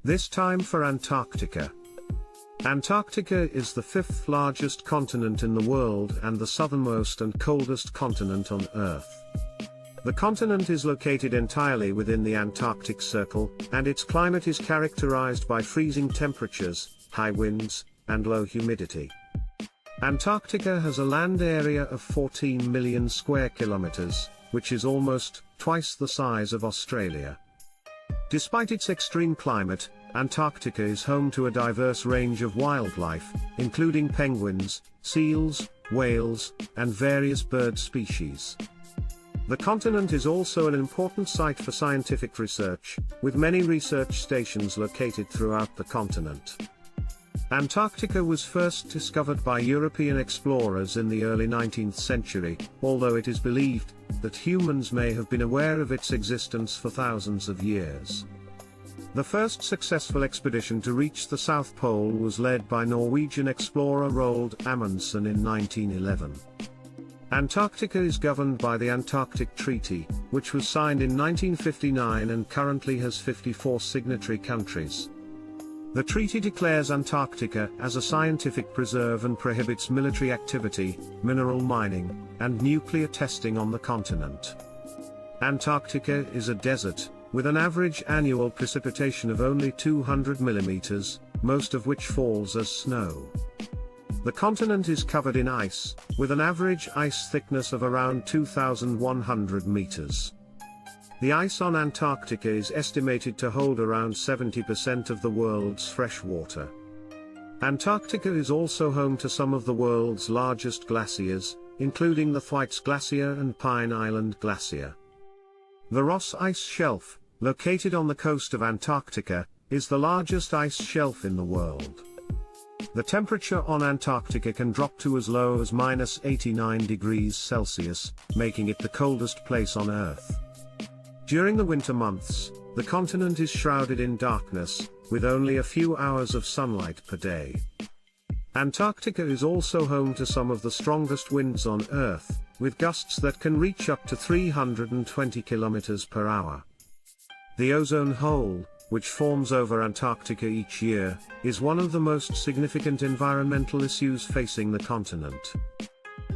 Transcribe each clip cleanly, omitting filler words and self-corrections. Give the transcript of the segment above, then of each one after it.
This time for Antarctica. Antarctica is the fifth largest continent in the world and the southernmost and coldest continent on Earth. The continent is located entirely within the Antarctic Circle, and its climate is characterized by freezing temperatures, high winds, and low humidity. Antarctica has a land area of 14 million square kilometers, which is almost twice the size of Australia. Despite its extreme climate, Antarctica is home to a diverse range of wildlife, including penguins, seals, whales, and various bird species. The continent is also an important site for scientific research, with many research stations located throughout the continent. Antarctica was first discovered by European explorers in the early 19th century, although it is believed that humans may have been aware of its existence for thousands of years. The first successful expedition to reach the South Pole was led by Norwegian explorer Roald Amundsen in 1911. Antarctica is governed by the Antarctic Treaty, which was signed in 1959 and currently has 54 signatory countries. The treaty declares Antarctica as a scientific preserve and prohibits military activity, mineral mining, and nuclear testing on the continent. Antarctica is a desert, with an average annual precipitation of only 200 millimeters, most of which falls as snow. The continent is covered in ice, with an average ice thickness of around 2,100 meters. The ice on Antarctica is estimated to hold around 70% of the world's fresh water. Antarctica is also home to some of the world's largest glaciers, including the Thwaites Glacier and Pine Island Glacier. The Ross Ice Shelf, located on the coast of Antarctica, is the largest ice shelf in the world. The temperature on Antarctica can drop to as low as -89 degrees Celsius, making it the coldest place on Earth. During the winter months, the continent is shrouded in darkness, with only a few hours of sunlight per day. Antarctica is also home to some of the strongest winds on Earth, with gusts that can reach up to 320 kilometers per hour. The ozone hole, which forms over Antarctica each year, is one of the most significant environmental issues facing the continent.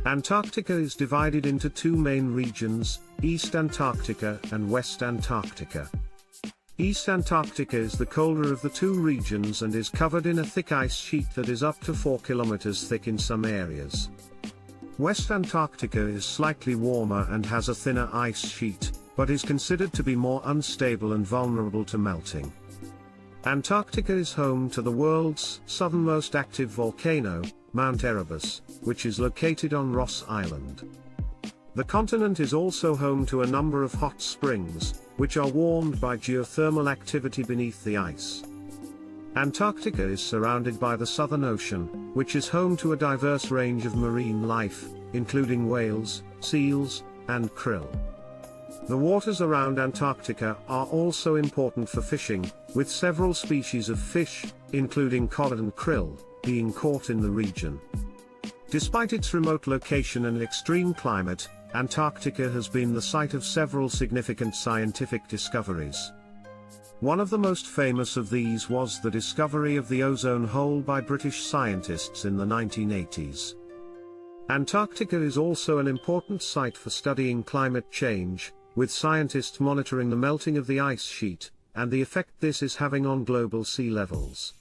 Antarctica is divided into two main regions, East Antarctica and West Antarctica. East Antarctica is the colder of the two regions and is covered in a thick ice sheet that is up to 4 kilometers thick in some areas. West Antarctica is slightly warmer and has a thinner ice sheet, but is considered to be more unstable and vulnerable to melting. Antarctica is home to the world's southernmost active volcano, Mount Erebus, which is located on Ross Island. The continent is also home to a number of hot springs, which are warmed by geothermal activity beneath the ice. Antarctica is surrounded by the Southern Ocean, which is home to a diverse range of marine life, including whales, seals, and krill. The waters around Antarctica are also important for fishing, with several species of fish, including cod and krill, being caught in the region. Despite its remote location and extreme climate, Antarctica has been the site of several significant scientific discoveries. One of the most famous of these was the discovery of the ozone hole by British scientists in the 1980s. Antarctica is also an important site for studying climate change, with scientists monitoring the melting of the ice sheet, and the effect this is having on global sea levels.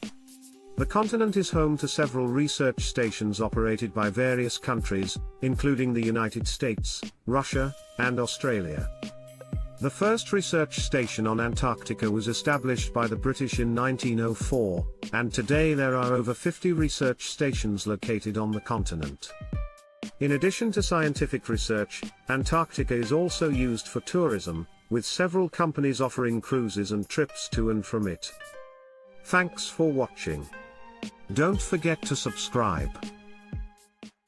The continent is home to several research stations operated by various countries, including the United States, Russia, and Australia. The first research station on Antarctica was established by the British in 1904, and today there are over 50 research stations located on the continent. In addition to scientific research, Antarctica is also used for tourism, with several companies offering cruises and trips to and from it. Thanks for watching. Don't forget to subscribe.